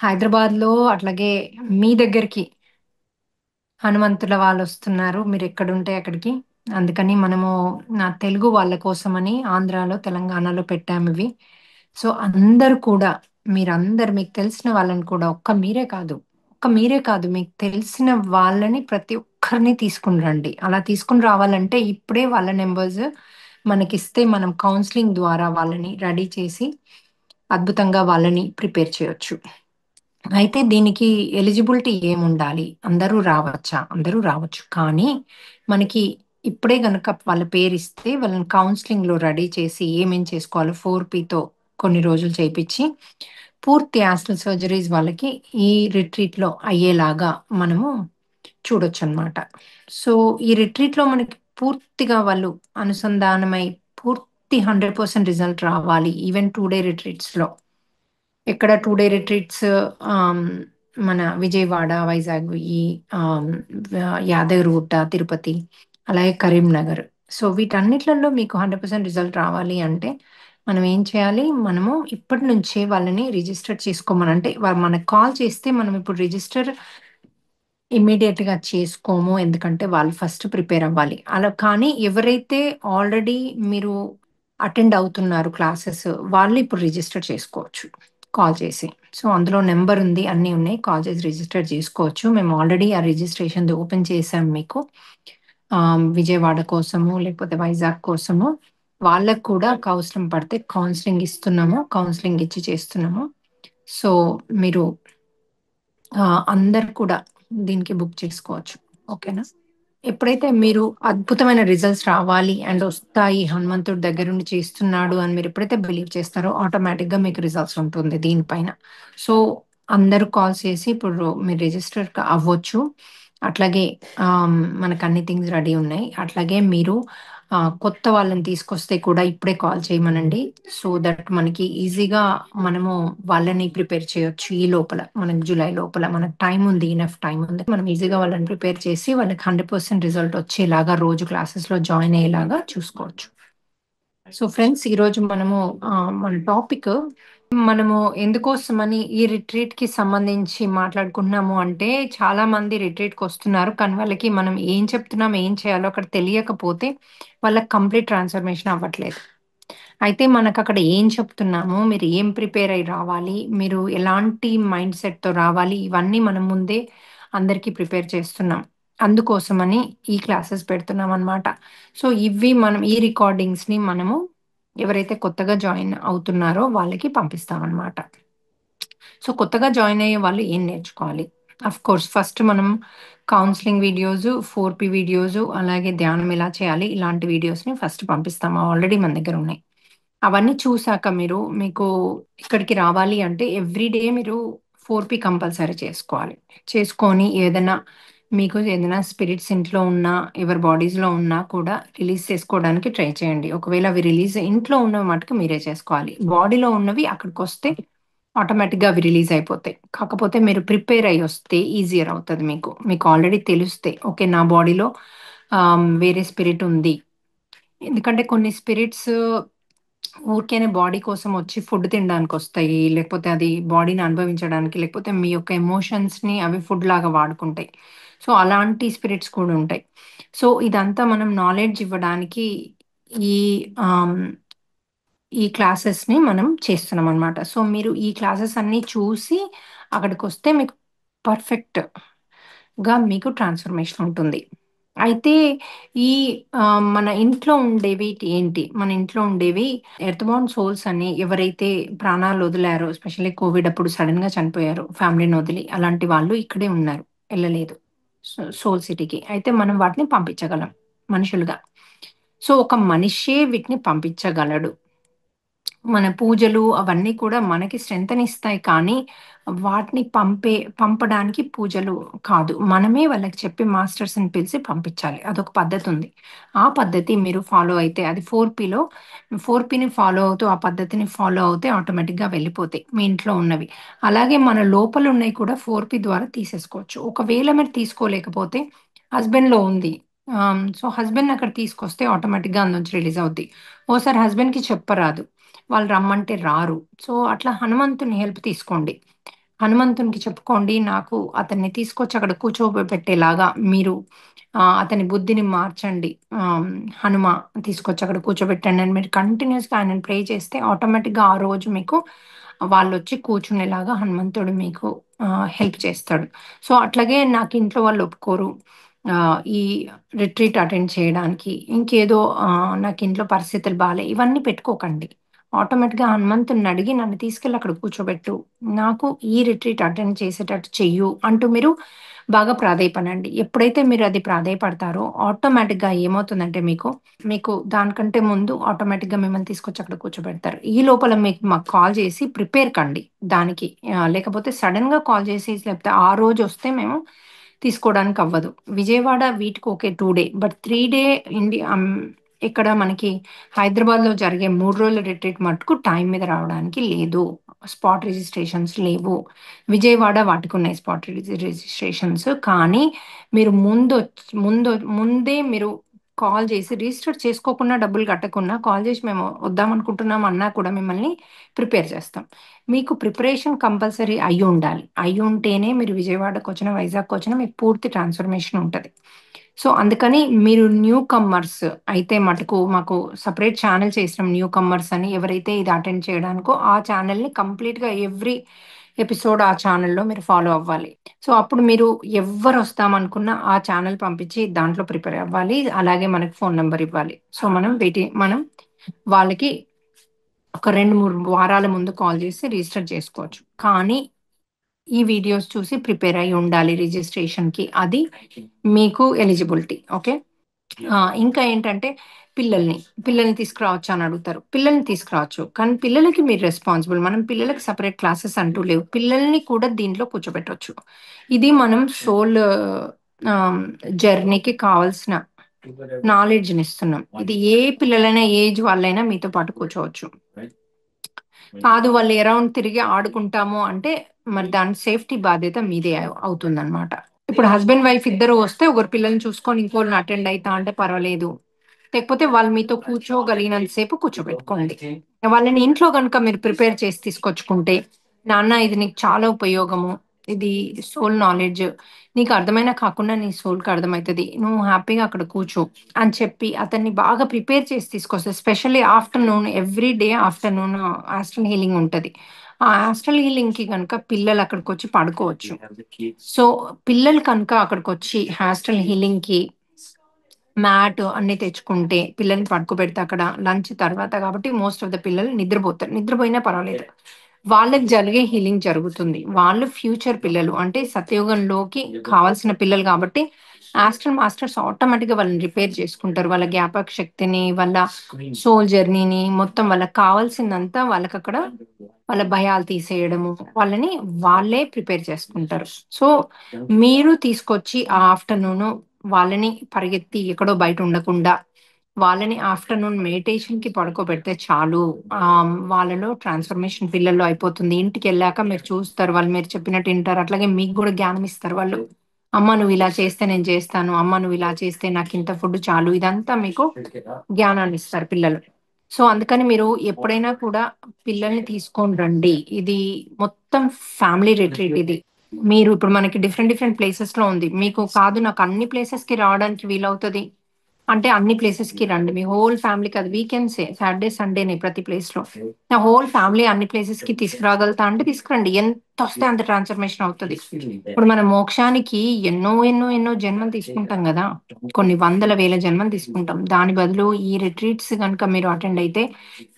హైదరాబాద్‌లో అట్లాగే మీ దగ్గరికి హనుమంతుల వాళ్ళొస్తున్నారు. మీరెక్కడుంటే అక్కడికి. అందుకని మనము నా తెలుగు వాళ్ళ కోసమని ఆంధ్రాలో, తెలంగాణలో పెట్టామివి. సో, అందరూ కూడా మీరందరూ మీకు తెలిసిన వాళ్ళని కూడా ఒక్క మీరే కాదు మీకు తెలిసిన వాళ్ళని ప్రతి ఒక్కరిని తీసుకొని రండి. అలా తీసుకొని రావాలంటే ఇప్పుడే వాళ్ళ నంబర్స్ మనకిస్తే మనం కౌన్సెలింగ్ ద్వారా వాళ్ళని రెడీ చేసి అద్భుతంగా వాళ్ళని ప్రిపేర్ చేయొచ్చు. అయితే దీనికి ఎలిజిబిలిటీ ఏముండాలి? అందరూ రావచ్చా? అందరూ రావచ్చు. కానీ మనకి ఇప్పుడే గనక వాళ్ళ పేరిస్తే వాళ్ళని కౌన్సెలింగ్‌లో రెడీ చేసి ఏమేం చేసుకోవాలో 4పీతో కొన్ని రోజులు చేపిచ్చి, పూర్తి యాస్టల్ సర్జరీస్ వాళ్ళకి ఈ రిట్రీట్‌లో అయ్యేలాగా మనము చూడొచ్చనమాట. సో, ఈ రిట్రీట్‌లో మనకి పూర్తిగా వాళ్ళు అనుసంధానమై పూర్తి 100% రిజల్ట్ రావాలి. ఈవెన్ 2 డే రిట్రీట్స్‌లో. ఎక్కడ 2 డే రిట్రీట్స్ ఆహ్, మన విజయవాడ, వైజాగ్ ఈ ఆహ్, యాదగిరిగుట్ట, తిరుపతి, అలాగే కరీంనగర్. సో, వీటన్నిట్లలో మీకు 100% రిజల్ట్ రావాలి అంటే, మనం ఏం చేయాలి? మనము ఇప్పటి నుంచే వాళ్ళని రిజిస్టర్ చేసుకోమని అంటే మనకు కాల్ చేస్తే మనం ఇప్పుడు రిజిస్టర్ ఇమ్మీడియేట్‌గా చేసుకోము. ఎందుకంటే వాళ్ళు ఫస్ట్ ప్రిపేర్ అవ్వాలి. అలా కానీ ఎవరైతే ఆల్రెడీ మీరు అటెండ్ అవుతున్నారు క్లాసెస్ వాళ్ళు ఇప్పుడు రిజిస్టర్ చేసుకోవచ్చు కాల్ చేసి. సో, అందులో నంబర్ ఉంది. అన్నీ ఉన్నాయి. కాల్ చేసి రిజిస్టర్ చేసుకోవచ్చు. మేము ఆల్రెడీ ఆ రిజిస్ట్రేషన్‌ది ఓపెన్ చేసాం మీకు. విజయవాడ కోసము, లేకపోతే వైజాగ్ కోసము. వాళ్ళకి కూడా అవసరం పడితే కౌన్సెలింగ్ ఇస్తున్నాము. కౌన్సెలింగ్ ఇచ్చి చేస్తున్నాము. సో, మీరు అందరూ కూడా దీనికి బుక్ చేసుకోవచ్చు. ఓకేనా? ఎప్పుడైతే మీరు అద్భుతమైన రిజల్ట్స్ రావాలి అండ్ ఒస్తాయి హనుమంతుడు దగ్గరుండి చేస్తున్నాడు అని మీరెప్పుడైతే బిలీవ్ చేస్తారో ఆటోమేటిక్‌గా మీకు రిజల్ట్స్ ఉంటుంది దీనిపైన. సో, అందరూ కాల్స్ చేసి ఇప్పుడు మీరు రిజిస్టర్ అవ్వచ్చు. అట్లాగే మనకన్ని థింగ్స్ రెడీ ఉన్నాయి. అట్లాగే మీరు కొత్త వాళ్ళని తీసుకొస్తే కూడా ఇప్పుడే కాల్ చేయమనండి. సో దట్ మనకి ఈజీగా మనము వాళ్ళని ప్రిపేర్ చేయొచ్చు ఈ లోపల. మనకి జులై లోపల మనకు టైమ్ ఉంది. ఎనఫ్ టైమ్ ఉంది. మనం ఈజీగా వాళ్ళని ప్రిపేర్ చేసి వాళ్ళకి 100% రిజల్ట్ వచ్చేలాగా రోజు క్లాసెస్‌లో జాయిన్ అయ్యేలాగా చూసుకోవచ్చు. సో ఫ్రెండ్స్ ఈరోజు మనము మన టాపిక్ మనము ఎందుకోసమని ఈ రిట్రీట్‌కి సంబంధించి మాట్లాడుకుంటున్నాము అంటే, చాలామంది రిట్రీట్‌కొస్తున్నారు. కానీ వాళ్ళకి మనం ఏం చెప్తున్నాం, ఏం చేయాలో అక్కడ తెలియకపోతే వాళ్ళకి కంప్లీట్ ట్రాన్స్‌ఫర్మేషన్ అవ్వట్లేదు. అయితే మనకక్కడ ఏం చెప్తున్నాము, మీరు ఏం ప్రిపేర్ అయ్యి రావాలి, మీరు ఎలాంటి మైండ్ సెట్‌తో రావాలి, ఇవన్నీ మనం ముందే అందరికీ ప్రిపేర్ చేస్తున్నాం. అందుకోసమని ఈ క్లాసెస్ పెడుతున్నామనమాట. సో, ఇవి మనం ఈ రికార్డింగ్స్‌ని మనము ఎవరైతే కొత్తగా జాయిన్ అవుతున్నారో వాళ్ళకి పంపిస్తామనమాట. సో, కొత్తగా జాయిన్ అయ్యే వాళ్ళు ఏం నేర్చుకోవాలి? ఆఫ్‌కోర్స్ ఫస్ట్ మనం కౌన్సెలింగ్ వీడియోస్, 4పీ వీడియోస్, అలాగే ధ్యానం ఎలా చేయాలి ఇలాంటి వీడియోస్‌ని ఫస్ట్ పంపిస్తాము. ఆల్రెడీ మన దగ్గరున్నాయి. అవన్నీ చూసాక మీకు ఇక్కడికి రావాలి అంటే ఎవ్రీ డే మీరు 4పీ కంపల్సరీ చేసుకోవాలి. చేసుకొని మీకు ఏదైనా స్పిరిట్స్ ఇంట్లో ఉన్నా, ఎవరి బాడీస్‌లో ఉన్నా కూడా రిలీజ్ చేసుకోవడానికి ట్రై చేయండి. ఒకవేళ అవి రిలీజ్ ఇంట్లో ఉన్నవి మటుకు మీరే చేసుకోవాలి. బాడీలో ఉన్నవి అక్కడికొస్తే ఆటోమేటిక్‌గా అవి రిలీజ్ అయిపోతాయి. కాకపోతే మీరు ప్రిపేర్ అయ్యొస్తే ఈజియర్ అవుతది మీకు. మీకు ఆల్రెడీ తెలిస్తే ఓకే. నా బాడీలో వేరే స్పిరిట్ ఉంది. ఎందుకంటే కొన్ని స్పిరిట్స్ ఊరికేనే బాడీ కోసం వచ్చి ఫుడ్ తినడానికొస్తాయి. లేకపోతే అది బాడీని అనుభవించడానికి, లేకపోతే మీ యొక్క ఎమోషన్స్‌ని అవి ఫుడ్ లాగా వాడుకుంటాయి. సో, అలాంటి స్పిరిట్స్ కూడా ఉంటాయి. సో, ఇదంతా మనం నాలెడ్జ్ ఇవ్వడానికి ఈ ఆహ్, ఈ క్లాసెస్‌ని మనం చేస్తున్నామనమాట. సో, మీరు ఈ క్లాసెస్ అన్నీ చూసి అక్కడికొస్తే మీకు పర్ఫెక్ట్‌గా మీకు ట్రాన్స్‌ఫర్మేషన్ ఉంటుంది. అయితే ఈ మన ఇంట్లో ఉండేవి ఏంటి? మన ఇంట్లో ఉండేవి ఎర్త్ బౌండ్ సోల్స్ అని ఎవరైతే ప్రాణాలు వదిలారో ఎస్పెషల్లీ కోవిడ్ అప్పుడు సడెన్‌గా చనిపోయారో ఫ్యామిలీని వదిలి, అలాంటి వాళ్ళు ఇక్కడే ఉన్నారు. ఎళ్ళలేదు. సోల్ సిటీకి. అయితే మనం వాటిని పంపించగలం మనుషులుగా. సో, ఒక మనిషే వీటిని పంపించగలడు. మన పూజలు అవన్నీ కూడా మనకి స్ట్రెంగ్త్‌నిస్తాయి కానీ, వాటిని పంపడానికి పూజలు కాదు. మనమే వాళ్ళకి చెప్పి మాస్టర్స్‌ని పిలిసి పంపించాలి. అదొక పద్ధతుంది. ఆ పద్ధతి మీరు ఫాలో అయితే అది 4పీని ఫాలో అవుతూ, ఆ పద్ధతిని ఫాలో అవుతే ఆటోమేటిక్‌గా వెళ్ళిపోతాయి మీ ఇంట్లో ఉన్నవి. అలాగే మన లోపల ఉన్నయి కూడా 4పీ ద్వారా తీసేసుకోవచ్చు. ఒకవేళ మీరు తీసుకోలేకపోతే హస్బెండ్‌లో ఉంది. సో, హస్బెండ్‌ని అక్కడ తీసుకొస్తే ఆటోమేటిక్‌గా అందులోంచి రిలీజ్ అవుద్ది. ఓసారి హస్బెండ్‌కి చెప్పరాదు. వాళ్ళు రమ్మంటే రారు. సో, అట్లా హనుమంతుని హెల్ప్ తీసుకోండి. హనుమంతునికి చెప్పుకోండి, నాకు అతన్ని తీసుకొచ్చి అక్కడ కూర్చోబెట్టేలాగా మీరు అతని బుద్ధిని మార్చండి. ఆహ్, హనుమ తీసుకొచ్చి అక్కడ కూర్చోబెట్టండి అని మీరు కంటిన్యూయస్‌గా ఆయనని ప్రే చేస్తే ఆటోమేటిక్‌గా ఆ రోజు మీకు వాళ్ళొచ్చి కూర్చునేలాగా హనుమంతుడు మీకు హెల్ప్ చేస్తాడు. సో, అట్లాగే నాకు ఇంట్లో వాళ్ళు ఒప్పుకోరు. ఈ రిట్రీట్ అటెండ్ చేయడానికి. ఇంకేదో నాకు ఇంట్లో పరిస్థితులు ఇవన్నీ పెట్టుకోకండి. ఆటోమేటిక్‌గా హనుమంతుడినడిగి నన్ను తీసుకెళ్ళి అక్కడ కూర్చోబెట్టు. నాకు ఈ రిట్రీట్ అటెండ్ చేసేటట్టు చెయ్యు అంటూ మీరు బాగా ప్రాధేయపడండి. ఎప్పుడైతే మీరు అది ప్రాధేయపడతారో ఆటోమేటిక్‌గా ఏమవుతుందంటే మీకు దానికంటే ముందు ఆటోమేటిక్‌గా మిమ్మల్ని తీసుకొచ్చి అక్కడ కూర్చోబెడతారు. ఈ లోపల మాకు కాల్ చేసి ప్రిపేర్ కండి దానికి. లేకపోతే సడెన్‌గా కాల్ చేసి లేకపోతే ఆ రోజొస్తే మేము తీసుకోవడానికి అవ్వదు. విజయవాడ వీటికి ఓకే 2 డే. బట్ 3 డే ఇక్కడ మనకి హైదరాబాద్‌లో జరిగే 3 రోజుల రిట్రీట్ మట్టుకు టైం మీద రావడానికి లేదు. స్పాట్ రిజిస్ట్రేషన్స్ లేవు. విజయవాడ వాటికున్నాయి స్పాట్ రిజిస్ట్రేషన్స్. కానీ మీరు ముందే మీరు కాల్ చేసి రిజిస్టర్ చేసుకోకున్నా, డబ్బులు కట్టకున్నా కాల్ చేసి మేము వద్దామనుకుంటున్నాం అన్నా కూడా మిమ్మల్ని ప్రిపేర్ చేస్తాం. మీకు ప్రిపరేషన్ కంపల్సరీ అయ్యుండాలి. అయ్యుంటేనే మీరు విజయవాడకొచ్చినా, వైజాగ్‌కొచ్చినా మీకు పూర్తి ట్రాన్స్‌ఫర్మేషన్ ఉంటది. సో, అందుకని మీరు న్యూ కమ్మర్స్ అయితే మటుకు మాకు సెపరేట్ ఛానెల్ చేసినాం న్యూ కమ్మర్స్ అని. ఎవరైతే ఇది అటెండ్ చేయడానికో ఆ ఛానెల్‌ని కంప్లీట్‌గా ఎవ్రి ఎపిసోడ్ ఆ ఛానెల్‌లో మీరు ఫాలో అవ్వాలి. సో, అప్పుడు మీరు ఎవ్వరొస్తామనుకున్నా ఆ ఛానెల్ పంపించి దాంట్లో ప్రిపేర్ అవ్వాలి. అలాగే మనకు ఫోను నంబర్ ఇవ్వాలి. సో, మనం వాళ్ళకి ఒక 2, 3 వారాల ముందు కాల్ చేసి రిజిస్టర్ చేసుకోవచ్చు. కానీ ఈ వీడియోస్ చూసి ప్రిపేర్ అయ్యి ఉండాలి రిజిస్ట్రేషన్‌కి. అది మీకు ఎలిజిబిలిటీ. ఓకే. ఇంకా ఏంటంటే పిల్లల్ని, పిల్లల్ని తీసుకురావచ్చా అని అడుగుతారు. పిల్లల్ని తీసుకురావచ్చు. కానీ పిల్లలకి మీరు రెస్పాన్సిబుల్. మనం పిల్లలకి సెపరేట్ క్లాసెస్ అంటూ లేవు. పిల్లల్ని కూడా దీంట్లో కూర్చోబెట్టొచ్చు. ఇది మనం ఆహ్, జర్నీకి కావాల్సిన నాలెడ్జ్‌నిస్తున్నాం. ఇది ఏ పిల్లలైనా, ఏజ్ వాళ్ళైనా మీతో పాటు కూర్చోవచ్చు. కాదు వాళ్ళు అరౌండ్ తిరిగి ఆడుకుంటాము అంటే, మరి దాని సేఫ్టీ బాధ్యత మీదే అవుతుందన్నమాట. ఇప్పుడు హస్బెండ్, వైఫ్ ఇద్దరు వస్తే ఒకరు పిల్లల్ని చూసుకొని ఇంకోళ్ళని అటెండ్ అయితా అంటే పర్వాలేదు. లేకపోతే వాళ్ళు మీతో కూర్చోగలిగినంత సేపు కూర్చోబెట్టుకోండి. వాళ్ళని ఇంట్లో గనుక మీరు ప్రిపేర్ చేసి తీసుకొచ్చుకుంటే, నాన్న ఇది నీకు చాలా ఉపయోగము. ఇది సోల్ నాలెడ్జ్. నీకు అర్థమైనా కాకుండా నీ సోల్‌కి అర్థమైతది. నువ్వు హ్యాపీగా అక్కడ కూర్చో అని చెప్పి అతన్ని బాగా ప్రిపేర్ చేసి తీసుకొస్తే especially afternoon every day afternoon astral healing ఉంటది. ఆ ఆస్ట్రల్ హీలింగ్‌కి గనుక పిల్లలు అక్కడికొచ్చి పడుకోవచ్చు. సో, పిల్లలు కనుక అక్కడికొచ్చి ఆస్ట్రల్ హీలింగ్‌కి మ్యాట్ అన్నీ తెచ్చుకుంటే, పిల్లల్ని పడుకోబెడితే అక్కడ లంచ్ తర్వాత కాబట్టి మోస్ట్ ఆఫ్ ద పిల్లలు నిద్రపోతారు. నిద్రపోయినా పర్వాలేదు. వాళ్ళకి జరిగే హీలింగ్ జరుగుతుంది. వాళ్ళు ఫ్యూచర్ పిల్లలు. అంటే సత్యయుగంలోకి కావాల్సిన పిల్లలు కాబట్టి ఆస్ట్రల్ మాస్టర్స్ ఆటోమేటిక్‌గా వాళ్ళని రిపేర్ చేసుకుంటారు. వాళ్ళ జ్ఞాపక శక్తిని, వాళ్ళ సోల్ జర్నీని మొత్తం వాళ్ళకి కావాల్సిందంతా వాళ్ళకక్కడ వాళ్ళ భయాలు తీసేయడము, వాళ్ళని వాళ్ళే ప్రిపేర్ చేసుకుంటారు. సో, మీరు తీసుకొచ్చి ఆ ఆఫ్టర్‌నూను వాళ్ళని పరిగెత్తి ఎక్కడో బయట ఉండకుండా, వాళ్ళని ఆఫ్టర్‌నూన్ మెడిటేషన్‌కి పడుకోబెడితే చాలు. వాళ్ళలో ట్రాన్స్‌ఫర్మేషన్ పిల్లల్లో అయిపోతుంది. ఇంటికెళ్ళాక మీరు చూస్తారు. వాళ్ళు మీరు చెప్పినట్టు ఇంటారు. అట్లాగే మీకు గూడా జ్ఞానం ఇస్తారు వాళ్ళు. అమ్మ నువ్విలా చేస్తే నేను చేస్తాను. అమ్మ నువ్విలా చేస్తే నాకింత ఫుడ్ చాలు. ఇదంతా మీకు జ్ఞానాన్నిస్తారు పిల్లలు. సో, అందుకని మీరు ఎప్పుడైనా కూడా పిల్లల్ని తీసుకొని రండి. ఇది మొత్తం ఫ్యామిలీ రిట్రీట్ ఇది. మీరు ఇప్పుడు మనకి డిఫరెంట్ డిఫరెంట్ ప్లేసెస్‌లో ఉంది. మీకు కాదు నాకు అన్ని ప్లేసెస్‌కి రావడానికి వీలవుతది. అంటే అన్ని ప్లేసెస్‌కి రండి. మీ హోల్ ఫ్యామిలీకి అది వీకెండ్సే. సాటర్‌డే, సండేనే ప్రతి ప్లేస్‌లో. నా హోల్ ఫ్యామిలీ అన్ని ప్లేసెస్‌కి తీసుకురాగలుగుతా అంటే తీసుకురండి. ఎంతొస్తే అంత ట్రాన్స్‌ఫర్మేషన్ అవుతది. ఇప్పుడు మన మోక్షానికి ఎన్నో జన్మలు తీసుకుంటాం గదా! కొన్ని వందల, వేల జన్మలు తీసుకుంటాం. దాని బదులు ఈ రిట్రీట్స్ గనుక మీరు అటెండ్ అయితే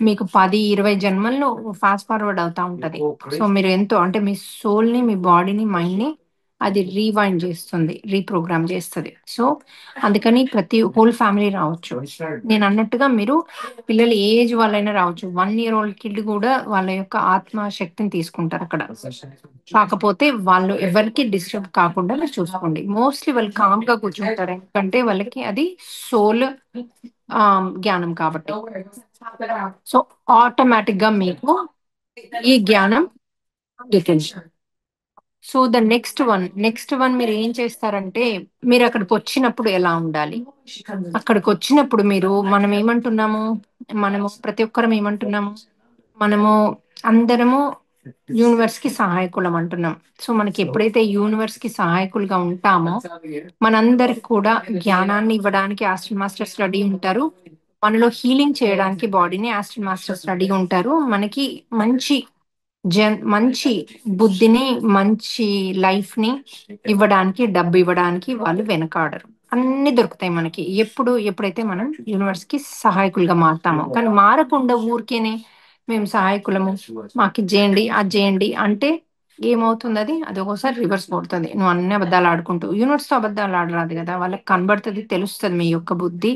మీకు 10, 20 జన్మల్లో ఫాస్ట్ ఫార్వర్డ్ అవుతా ఉంటది. సో, మీరు ఎంతో అంటే మీ సోల్‌ని, మీ బాడీని, మైండ్‌ని అది రీవైండ్ జేస్తుంది. రీప్రోగ్రామ్ జేస్తది. సో, అందుకని ప్రతి హోల్ ఫ్యామిలీ రావచ్చు. నేనన్నట్టుగా మీరు పిల్లలు ఏ ఏజ్ వాళ్ళైనా రావచ్చు. 1 ఇయర్ ఓల్డ్ కిడ్ గూడా వాళ్ళ యొక్క ఆత్మ శక్తిని తీసుకుంటారక్కడ. కాకపోతే వాళ్ళు ఎవరికీ డిస్టర్బ్ కాకుండా మీరు చూసుకోండి. మోస్ట్‌లీ వాళ్ళు కామ్‌గా కూర్చుంటారు. ఎందుకంటే వాళ్ళకి అది సోల్ జ్ఞానం కాబట్టి. సో, ఆటోమేటిక్‌గా మీకు ఈ జ్ఞానం అందుతుంది. సో, ద నెక్స్ట్ వన్ మీరేం చేస్తారంటే, మీరక్కడికొచ్చినప్పుడు ఎలా ఉండాలి? అక్కడికొచ్చినప్పుడు మనమేమంటున్నాము, మనము ప్రతి ఒక్కరం ఏమంటున్నాము, మనము అందరము యూనివర్స్‌కి సహాయకులం అంటున్నాం. సో, మనకి ఎప్పుడైతే యూనివర్స్‌కి సహాయకులుగా ఉంటామో, మనందరికి కూడా జ్ఞానాన్ని ఇవ్వడానికి ఆస్ట్రల్ మాస్టర్స్ రెడీ ఉంటారు. మనలో హీలింగ్ చేయడానికి బాడీని ఆస్ట్రల్ మాస్టర్స్ రెడీగా ఉంటారు. మనకి మంచి మంచి బుద్ధిని, మంచి లైఫ్‌ని ఇవ్వడానికి, డబ్బు ఇవ్వడానికి వాళ్ళు వెనకాడరు. అన్నీ దొరుకుతాయి మనకి. ఎప్పుడైతే మనం యూనివర్స్‌కి సహాయకులుగా మారతామో. కానీ మారకుండా ఊరికేనే మేము సహాయకులము, మాకిది జేయండి, అది జేయండి అంటే ఏమవుతుందది? అది ఒక్కోసారి రివర్స్ కొడతది. నువ్వు అన్ని అబద్దాలు ఆడుకుంటూ యూనివర్స్‌తో అబద్దాలు ఆడరాదు గదా! వాళ్ళకి కనబడతది, తెలుస్తది మీ యొక్క బుద్ధి,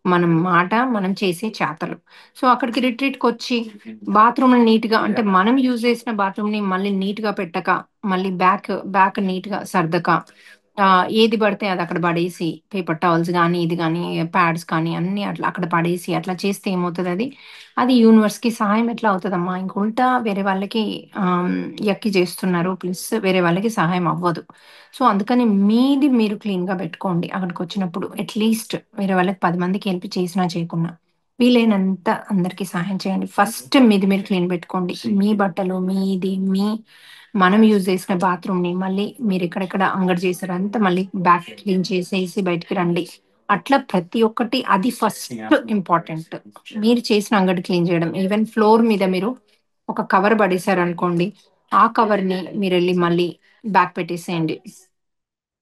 మనం మాట, మనం చేసే చేతలు. సో, అక్కడికి రిట్రీట్‌కొచ్చి బాత్రూమ్‌ని నీట్‌గా అంటే మనం యూజ్ చేసిన బాత్రూమ్‌ని మళ్ళీ నీట్‌గా పెట్టక, మళ్ళీ బ్యాక్ నీట్‌గా సర్దక, ఏది పడితే అది అక్కడ పడేసి, పేపర్ టవల్స్ గానీ, ఇది గానీ, ప్యాడ్స్ కానీ అన్నీ అట్లా అక్కడ పడేసి అట్లా చేస్తే ఏమవుతదది? అది యూనివర్స్‌కి సహాయం ఎట్లా అవుతదమ్మా? ఇంక ఉల్టా వేరే వాళ్ళకి యక్కి చేస్తున్నారు. ప్లస్ వేరే వాళ్ళకి సహాయం అవ్వదు. సో, అందుకని మీది మీరు క్లీన్‌గా పెట్టుకోండి అక్కడికొచ్చినప్పుడు. అట్‌లీస్ట్ వేరే వాళ్ళకి 10 మందికి హెల్ప్ చేసినా చేయకున్నా. వీలైనంత అందరికి సహాయం చేయండి. ఫస్ట్ మీది మీరు క్లీన్ పెట్టుకోండి. మీ బట్టలు, మనం యూజ్ చేసిన బాత్రూమ్‌ని మళ్ళీ మీరెక్కడెక్కడ అంగడి చేశారో అంతా మళ్ళీ బ్యాక్ క్లీన్ చేసేసి బయటికి రండి. అట్లా ప్రతి ఒక్కటి అది ఫస్ట్ ఇంపార్టెంట్. మీరు చేసిన అంగడి క్లీన్ చేయడం. ఈవెన్ ఫ్లోర్ మీద మీరు ఒక కవర్ పడేశారనుకోండి. ఆ కవర్‌ని మీరెళ్లి మళ్ళీ బ్యాక్ పెట్టేసేయండి.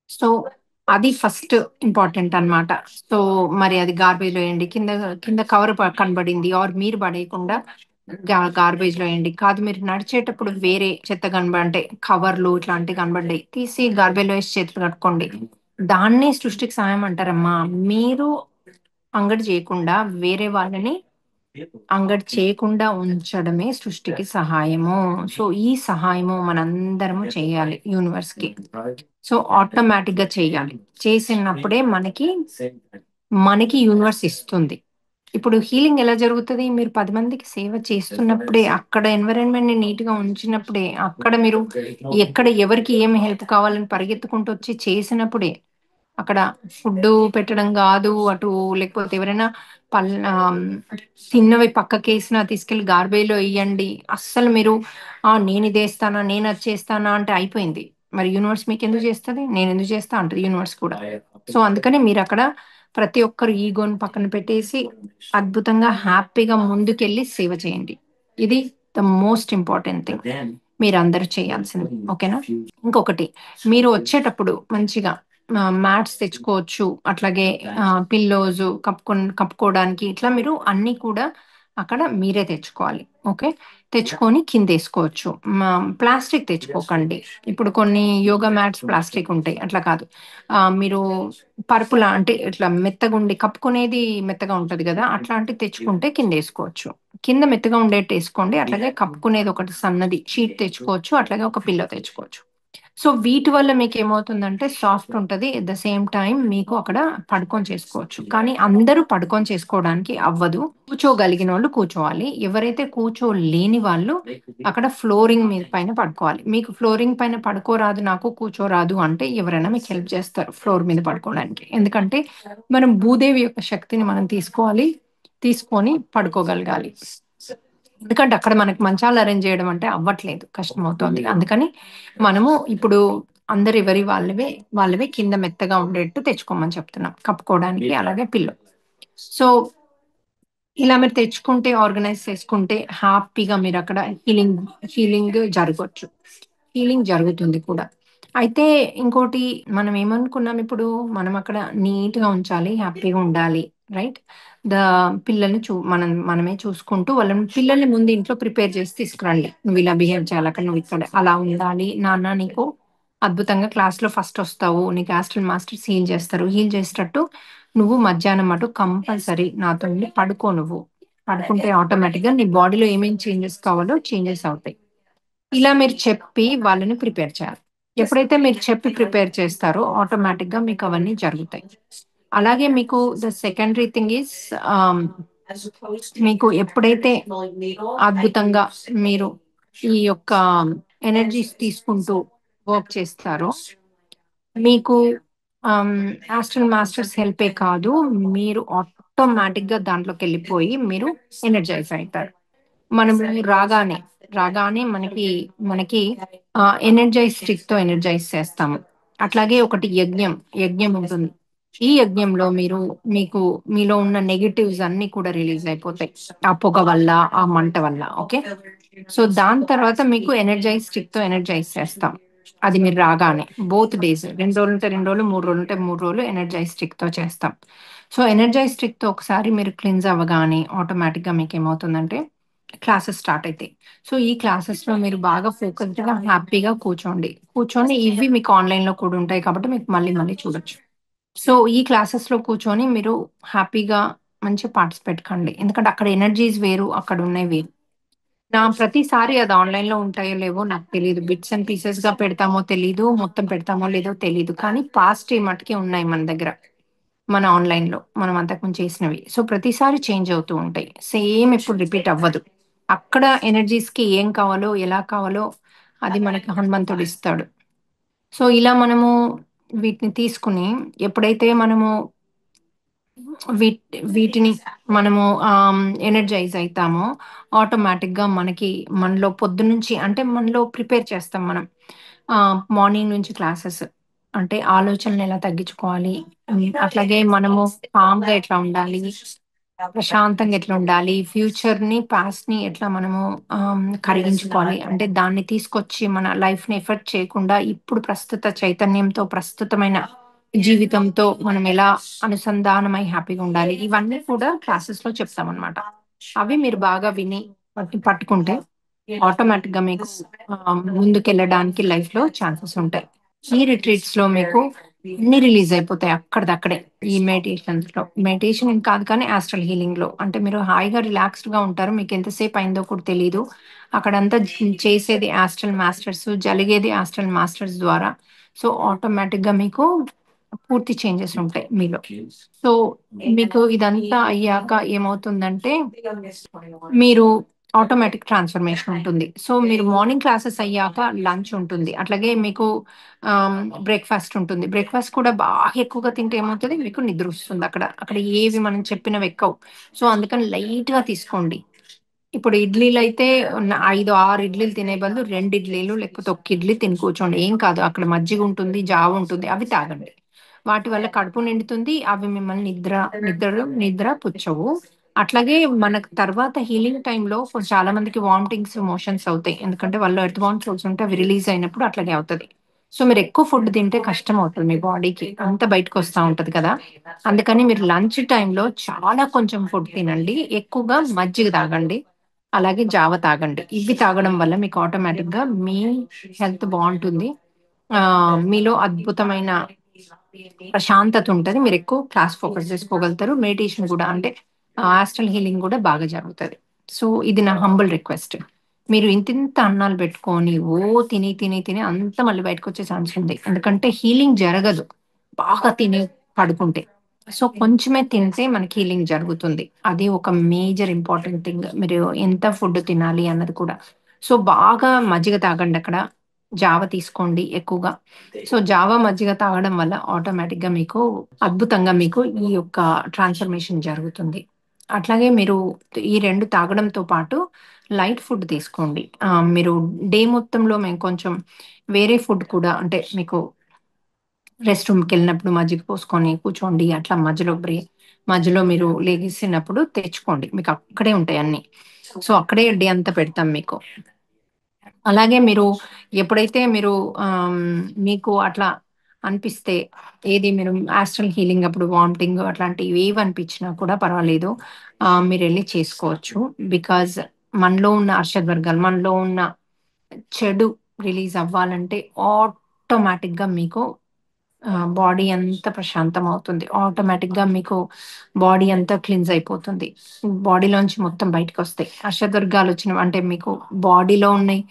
సో, అది ఫస్ట్ ఇంపార్టెంట్ అన్నమాట. సో, మరి అది గార్బేజ్‌లో ఎయండి. కింద కింద కవర్ కనబడింది ఆర్ మీరు పడేయకుండా గార్బేజ్‌లో ఎయండి. కాదు మీరు నడిచేటప్పుడు వేరే చెత్త అంటే కవర్లు ఇట్లాంటివి కనబడ్డాయి. తీసి గార్బేజ్‌లో ఏసి చేతులు కడుక్కోండి. దాన్నే సృష్టికి సహాయం అంటారమ్మా. మీరు అంగడి చేయకుండా వేరే వాళ్ళని అంగడి చేయకుండా ఉంచడమే సృష్టికి సహాయము. సో, ఈ సహాయము మనందరము చేయాలి యూనివర్స్‌కి. సో, ఆటోమేటిక్‌గా చేయాలి. చేసినప్పుడే మనకి యూనివర్స్ ఇస్తుంది. ఇప్పుడు హీలింగ్ ఎలా జరుగుతది? మీరు 10 మందికి సేవ చేస్తున్నప్పుడే, అక్కడ ఎన్విరాన్మెంట్‌ని నీట్‌గా ఉంచినప్పుడే, అక్కడ మీరు ఎక్కడ ఎవరికి ఏమి హెల్ప్ కావాలని పరిగెత్తుకుంటూ వచ్చి చేసినప్పుడే అక్కడ ఫుడ్డు పెట్టడం గాదు. లేకపోతే ఎవరైనా ఆహ్, తిన్నవి పక్కకేసినా తీసుకెళ్ళి గార్బేజ్‌లో ఎయ్యండి. అస్సలు మీరు నేనిదేస్తానా, నేనది చేస్తానా అంటే అయిపోయింది. మరి యూనివర్స్ మీకెందుకు చేస్తది? నేనెందుకు చేస్తా అంటది యూనివర్స్ కూడా. సో, అందుకని మీరక్కడ ప్రతి ఒక్కరు ఈగోని పక్కన పెట్టేసి అద్భుతంగా, హ్యాపీగా ముందుకెళ్ళి సేవ చేయండి. ఇది ద మోస్ట్ ఇంపార్టెంట్ థింగ్. మీరందరూ చేయాల్సింది. ఓకేనా? ఇంకొకటి మీరు వచ్చేటప్పుడు మంచిగా మ్యాట్స్ తెచ్చుకోవచ్చు. అట్లాగే పిల్లోస్ కప్పుకోవడానికి ఇట్లా మీరు అన్నీ కూడా అక్కడ మీరే తెచ్చుకోవాలి. ఓకే. తెచ్చుకొని కిందేసుకోవచ్చు. ప్లాస్టిక్ తెచ్చుకోకండి. ఇప్పుడు కొన్ని యోగా మ్యాట్స్ ప్లాస్టిక్ ఉంటాయి. అట్లా కాదు. మీరు పరుపులా అంటే ఇట్లా మెత్తగుండి కప్పుకునేది మెత్తగా ఉంటది గదా! అట్లాంటిది తెచ్చుకుంటే కిందేసుకోవచ్చు. కింద మెత్తగా ఉండేట్టు ఏసుకోండి. అట్లాగే కప్పుకునేది ఒకటి సన్నది షీట్ తెచ్చుకోవచ్చు. అట్లాగే ఒక పిల్లో తెచ్చుకోవచ్చు. సో, వీటి వల్ల మీకేమవుతుందంటే సాఫ్ట్ ఉంటది. ఎట్ ద సేమ్ టైమ్ మీకు అక్కడ పడుకొని చేసుకోవచ్చు. కానీ అందరూ పడుకొని చేసుకోవడానికి అవ్వదు. కూర్చోగలిగినోళ్ళు కూర్చోవాలి. ఎవరైతే కూర్చోలేని వాళ్ళు అక్కడ ఫ్లోరింగ్ మీద పైన పడుకోవాలి. మీకు ఫ్లోరింగ్ పైన పడుకోరాదు, నాకు కూర్చోరాదు అంటే ఎవరైనా మీకు హెల్ప్ చేస్తారు ఫ్లోర్ మీద పడుకోవడానికి. ఎందుకంటే మనం భూదేవి యొక్క శక్తిని మనం తీసుకోవాలి. తీసుకొని పడుకోగలగాలి. ఎందుకంటే అక్కడ మనకి మంచాలు అరేంజ్ చేయడం అంటే అవ్వట్లేదు. కష్టమవుతోంది. అందుకని మనము ఇప్పుడు అందరు ఎవరి వాళ్ళవే కింద మెత్తగా ఉండేట్టు తెచ్చుకోమని చెప్తున్నాం. కప్పుకోవడానికి అలాగే పిల్లో. సో, ఇలా మీరు తెచ్చుకుంటే ఆర్గనైజ్ చేసుకుంటే హ్యాపీగా మీరక్కడ హీలింగ్ జరగొచ్చు. హీలింగ్ జరుగుతుంది కూడా. అయితే ఇంకోటి మనం ఏమనుకున్నాం ఇప్పుడు మనం అక్కడ నీట్‌గా ఉంచాలి. హ్యాపీగా ఉండాలి. రైట్? ద పిల్లల్ని మనమే చూసుకుంటూ పిల్లల్ని ముందు ఇంట్లో ప్రిపేర్ చేసి తీసుకురండి. నువ్విలా బిహేవ్ చేయాలి. అక్కడ నువ్విక్కడ అలా ఉండాలి. నాన్న నీకు అద్భుతంగా క్లాస్‌లో ఫస్టొస్తావు. నీకు ఆస్ట్రల్ మాస్టర్స్ హీల్ చేస్తారు. హీల్ చేసేటట్టు నువ్వు మధ్యాహ్నం అటు కంపల్సరీ నాతో ఉండి పడుకో నువ్వు. పడుకుంటే ఆటోమేటిక్‌గా నీ బాడీలో ఏమేం చేంజెస్ కావాలో చేంజెస్ అవుతాయి. ఇలా మీరు చెప్పి వాళ్ళని ప్రిపేర్ చేయాలి. ఎప్పుడైతే మీరు చెప్పి ప్రిపేర్ చేస్తారో ఆటోమేటిక్‌గా మీకవన్నీ జరుగుతాయి. అలాగే మీకు ద సెకండరీ థింగ్ ఈస్ ఆహ్, మీకు ఎప్పుడైతే అద్భుతంగా మీరు ఈ యొక్క ఎనర్జీస్ తీసుకుంటూ వర్క్ చేస్తారో మీకు ఆహ్, ఆస్ట్రల్ మాస్టర్స్ హెల్పే కాదు. మీరు ఆటోమేటిక్‌గా దాంట్లోకెళ్ళిపోయి మీరు ఎనర్జైజ్ అయితారు. మనము రాగానే రాగానే మనకి ఎనర్జైజ్ స్టిక్‌తో ఎనర్జైజ్ చేస్తాము. అట్లాగే ఒకటి యజ్ఞం ఉంటుంది. ఈ యజ్ఞంలో మీకు మీలో ఉన్న నెగెటివ్స్ అన్నీ కూడా రిలీజ్ అయిపోతాయి. ఆ పొగ వల్ల, ఆ మంట వల్ల. ఓకే. సో, దాని తర్వాత మీకు ఎనర్జైజ్ స్టిక్‌తో ఎనర్జైజ్ చేస్తాం. అది మీరు రాగానే. బోత్ డేస్ 2 రోజులుంటే 2 రోజులు, 3 రోజులుంటే 3 రోజులు ఎనర్జైజ్ స్టిక్‌తో చేస్తాం. సో, ఎనర్జైజ్ స్టిక్‌తో ఒకసారి మీరు క్లెన్స్ అవ్వగానే ఆటోమేటిక్‌గా మీకేమవుతుందంటే క్లాసెస్ స్టార్ట్ అయితాయి. సో, ఈ క్లాసెస్‌లో మీరు బాగా ఫోకస్డ్‌గా, హ్యాపీగా కూర్చోండి. కూర్చొని ఇవి మీకు ఆన్‌లైన్‌లో కూడా ఉంటాయి కాబట్టి మీకు మళ్ళీ మళ్ళీ చూడొచ్చు. సో, ఈ క్లాసెస్‌లో కూర్చొని మీరు హ్యాపీగా మంచిగా పార్టిసిపేట్ కండి. ఎందుకంటే అక్కడ ఎనర్జీస్ వేరు, అక్కడున్నయి వేరు. ప్రతిసారి అది ఆన్‌లైన్‌లో ఉంటాయో లేవో నాకు తెలీదు. బిట్స్ అండ్ పీసెస్‌గా పెడతామో తెలీదు. మొత్తం పెడతామో లేదో తెలీదు. కానీ పాస్ట్‌యి మటికి ఉన్నాయి మన దగ్గర. మన ఆన్‌లైన్‌లో. మనం అంతకుముందు చేసినవి. సో, ప్రతిసారి చేంజ్ అవుతూ ఉంటాయి. సేమ్ ఎప్పుడు రిపీట్ అవ్వదు. అక్కడ ఎనర్జీస్‌కి ఏం కావాలో, ఎలా కావాలో అది మనకి హనుమంతుడిస్తాడు. సో, ఇలా మనము వీటిని తీసుకొని ఎప్పుడైతే మనము వీటిని మనము ఎనర్జైజ్ అయితామో ఆటోమేటిక్‌గా మనలో పొద్దున్నుంచి అంటే మనలో ప్రిపేర్ చేస్తాం మనం. మార్నింగ్ నుంచి క్లాసెస్ అంటే ఆలోచనలు ఎలా తగ్గించుకోవాలి, అట్లాగే మనము కామ్‌గా ఎట్లా ఉండాలి, ప్రశాంతంగా ఎట్లుండాలి, ఫ్యూచర్‌ని, పాస్ట్‌ని ఎట్లా మనము కరిగించుకోవాలి. అంటే దాన్ని తీసుకొచ్చి మన లైఫ్‌ని ఎఫెక్ట్ చేయకుండా ఇప్పుడు ప్రస్తుత చైతన్యంతో, ప్రస్తుతమైన జీవితంతో మనం ఎలా అనుసంధానమై హ్యాపీగా ఉండాలి. ఇవన్నీ కూడా క్లాసెస్‌లో చెప్తామనమాట. అవి మీరు బాగా విని పట్టుకుంటే ఆటోమేటిక్‌గా మీకు ముందుకెళ్ళడానికి లైఫ్‌లో ఛాన్సెస్ ఉంటాయి. ఈ రిట్రీట్స్‌లో మీకు అన్నీ రిలీజ్ అయిపోతాయి అక్కడిదక్కడే. ఈ మెడిటేషన్స్‌లో. మెడిటేషన్ అని కాదు కానీ యాస్ట్రల్ హీలింగ్‌లో. అంటే మీరు హాయిగా రిలాక్స్డ్‌గా ఉంటారు. మీకు ఎంతసేపు అయిందో కూడా తెలీదు. అక్కడంతా చేసేది యాస్ట్రల్ మాస్టర్స్, జరిగేది యాస్ట్రల్ మాస్టర్స్ ద్వారా. సో, ఆటోమేటిక్‌గా మీకు పూర్తి చేంజెస్ ఉంటాయి మీలో. సో, మీకు ఇదంతా అయ్యాక ఏమవుతుందంటే మీరు ఆటోమేటిక్ ట్రాన్స్‌ఫర్మేషన్ ఉంటుంది. సో, మీరు మార్నింగ్ క్లాసెస్ అయ్యాక లంచ్ ఉంటుంది. అట్లాగే మీకు బ్రేక్‌ఫాస్ట్ ఉంటుంది. బ్రేక్‌ఫాస్ట్ కూడా బాగా ఎక్కువగా తింటే ఏమవుతది మీకు నిద్రొస్తుంది అక్కడ. అక్కడ ఏవి మనం చెప్పినవి ఎక్కవు. సో, అందుకని లైట్‌గా తీసుకోండి. ఇప్పుడు ఇడ్లీలైతే 5, 6 ఇడ్లీలు తినే బదులు 2 ఇడ్లీలు లేకపోతే ఒక్క ఇడ్లీ తిని కూర్చోండి. ఏం కాదు. అక్కడ మజ్జిగుంటుంది, జావ ఉంటుంది. అవి తాగండి. వాటి వల్ల కడుపు నిండుతుంది. అవి మిమ్మల్ని నిద్ర పుచ్చవు. అట్లాగే మనకు తర్వాత హీలింగ్ టైమ్‌లో చాలా మందికి వామిటింగ్స్, మోషన్స్ అవుతాయి. ఎందుకంటే వాళ్ళు ఎర్త్ బౌండ్ సోల్స్ ఉంటే అవి రిలీజ్ అయినప్పుడు అట్లాగే అవుతది. సో, మీరు ఎక్కువ ఫుడ్ తింటే కష్టం అవుతుంది మీ బాడీకి. అంతా బయటకొస్తా ఉంటది కదా! అందుకని మీరు లంచ్ టైమ్‌లో చాలా కొంచెం ఫుడ్ తినండి. ఎక్కువగా మజ్జిగ తాగండి. అలాగే జావ తాగండి. ఇవి తాగడం వల్ల మీకు ఆటోమేటిక్‌గా మీ హెల్త్ బావుంటుంది. మీలో అద్భుతమైన ప్రశాంతత ఉంటది. మీరెక్కువ క్లాస్ ఫోకస్ చేసుకోగలుగుతారు. మెడిటేషన్ గూడా అంటే ఆస్ట్రల్ హీలింగ్ గూడా బాగా జరుగుతది. సో, ఇది నా హంబుల్ రిక్వెస్ట్. మీరు ఇంతింత అన్నాలు పెట్టుకొని, తిని అంతా మళ్ళీ బయటకొచ్చే ఛాన్స్ ఉంది. ఎందుకంటే హీలింగ్ జరగదు. బాగా తిని పడుకుంటే. సో, కొంచెమే తింటే మనకి హీలింగ్ జరుగుతుంది. అది ఒక మేజర్ ఇంపార్టెంట్ థింగ్. మీరు ఎంత ఫుడ్ తినాలి అన్నది కూడా. సో, బాగా మజ్జిగ తాగండక్కడ. జావ తీసుకోండి ఎక్కువగా. సో, జావ, మజ్జిగ తాగడం వల్ల ఆటోమేటిక్‌గా అద్భుతంగా మీకు ఈ యొక్క ట్రాన్స్‌ఫర్మేషన్ జరుగుతుంది. అట్లాగే మీరు ఈ 2 తాగడంతో పాటు లైట్ ఫుడ్ తీసుకోండి. మీరు డే మొత్తంలో మేము కొంచెం వేరే ఫుడ్ కూడా అంటే మీకు రెస్ట్ రూమ్‌కెళ్ళినప్పుడు మజ్జిగ పోసుకొని కూర్చోండి. అట్లా మధ్యలో మీరు లెగిసినప్పుడు తెచ్చుకోండి. మీకు అక్కడే ఉంటాయి అన్నీ. సో, అక్కడే డే అంతా పెడతాం మీకు. అలాగే ఎప్పుడైతే మీకు అట్లా అనిపిస్తే మీరు యాస్ట్రల్ హీలింగ్ అప్పుడు వామిటింగ్ అట్లాంటివి ఏవి అనిపించినా కూడా పర్వాలేదు. మీరెళ్లి చేసుకోవచ్చు. బికాజ్ మనలో ఉన్న అర్షడ్ వర్గాలు, మనలో ఉన్న చెడు రిలీజ్ అవ్వాలంటే ఆటోమేటిక్‌గా మీకు బాడీ అంతా ప్రశాంతమవుతుంది. ఆటోమేటిక్‌గా మీకు బాడీ అంతా క్లీన్స్ అయిపోతుంది. బాడీలోంచి మొత్తం బయటికొస్తాయి. అర్షదుర్గాలొచ్చినవి అంటే మీకు బాడీలో ఉన్నయి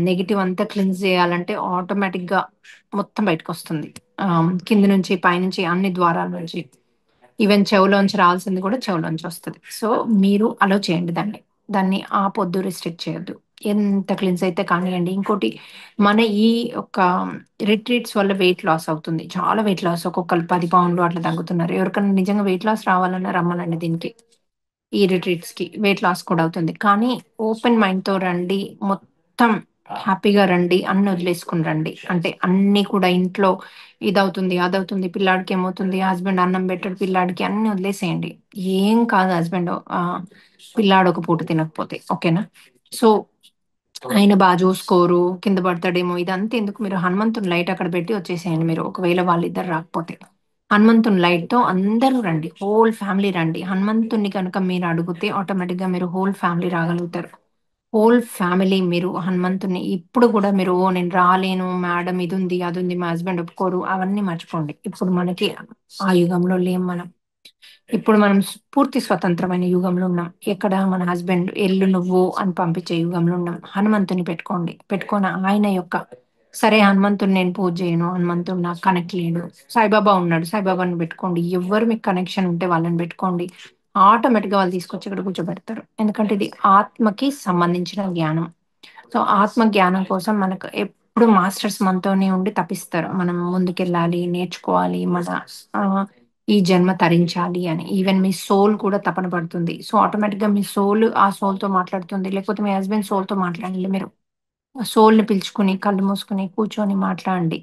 నెగెటివ్ అంతా క్లీన్స్ జేయాలంటే ఆటోమేటిక్‌గా మొత్తం బయటకొస్తుంది. కింద నుంచి, పైనుంచి అన్ని ద్వారాల నుంచి. ఈవెన్ చెవులోంచి రావాల్సింది కూడా చెవులోంచొస్తది. సో, మీరు అలో చేయండి దాన్ని. దాన్ని ఆపొద్దు, రిస్ట్రిక్ట్ చేయొద్దు. ఎంత క్లీన్స్ అయితే కానియండి. ఇంకోటి మన ఈ యొక్క రిట్రీట్స్ వల్ల వెయిట్ లాస్ అవుతుంది. చాలా వెయిట్ లాస్ ఒక్కొక్కళ్ళు 10 పౌండ్లు అట్లా తగ్గుతున్నారు. ఎవరికన్నా నిజంగా వెయిట్ లాస్ రావాలన్నా రమ్మనండి దీనికి. ఈ రిట్రీట్స్‌కి. వెయిట్ లాస్ కూడా అవుతుంది. కానీ ఓపెన్ మైండ్‌తో రండి. మొత్తం హ్యాపీగా రండి. అన్నీ వదిలేసుకొని రండి. అంటే అన్నీ కూడా ఇంట్లో ఇదవుతుంది, అదవుతుంది, పిల్లాడికేమవుతుంది, హస్బెండ్ అన్నం పెట్టడు పిల్లాడికి అన్నీ వదిలేసేయండి. ఏం కాదు పిల్లాడు ఒక పూట తినకపోతే. ఓకేనా? సో, ఆయన చూసుకోరు, కింద పడతాడేమో ఇదంతా ఎందుకు మీరు హనుమంతుని లైట్ అక్కడ పెట్టి వచ్చేసేయండి మీరు. ఒకవేళ వాళ్ళిద్దరు రాకపోతే. హనుమంతుని లైట్‌తో అందరూ రండి. హోల్ ఫ్యామిలీ రండి. హనుమంతుడిని గనుక మీరు అడిగితే ఆటోమేటిక్‌గా మీరు హోల్ ఫ్యామిలీ రాగలుగుతారు. హోల్ ఫ్యామిలీ మీరు హనుమంతుడిని ఇప్పుడు గూడా మీరు ఓహ్! నేను రాలేను మేడం ఇదుంది, అదుంది, మా హస్బెండ్ ఒప్పుకోరు అవన్నీ మర్చిపోండి. ఇప్పుడు మనకి ఆ యుగంలో లేం మనం. ఇప్పుడు మనం పూర్తి స్వతంత్రమైన యుగంలో ఉన్నాం. ఎక్కడ మన హస్బెండ్ "ఎళ్ళు నువ్వు" అని పంపించే యుగంలో ఉన్నాం. హనుమంతుని పెట్టుకోండి. పెట్టుకొని ఆయన యొక్క సరే హనుమంతుడిని నేను పూజ చేయను. హనుమంతుడు నాకు కనెక్ట్ లేడు. సాయిబాబా ఉన్నాడు. సాయిబాబాని పెట్టుకోండి. ఎవ్వరు మీకు కనెక్షన్ ఉంటే వాళ్ళని పెట్టుకోండి. ఆటోమేటిక్‌గా వాళ్ళు తీసుకొచ్చి ఇక్కడ కూర్చోబెడతారు. ఎందుకంటే ఇది ఆత్మకి సంబంధించిన జ్ఞానం. సో, ఆత్మ జ్ఞానం కోసం మనకు ఎప్పుడు మాస్టర్స్ మనతోనే ఉండి తపిస్తారు. మనం ముందుకెళ్ళాలి, నేర్చుకోవాలి, ఆహ్, ఈ జన్మ తరించాలి అని. ఈవెన్ మీ సోల్ కూడా తపన పడుతుంది. సో, ఆటోమేటిక్‌గా మీ సోల్ ఆ సోల్‌తో మాట్లాడుతుంది. లేకపోతే మీ హస్బెండ్ సోల్‌తో మాట్లాడండి మీరు. సోల్‌ని పిలుచుకొని, కళ్ళు మూసుకొని, కూర్చొని మాట్లాడండి.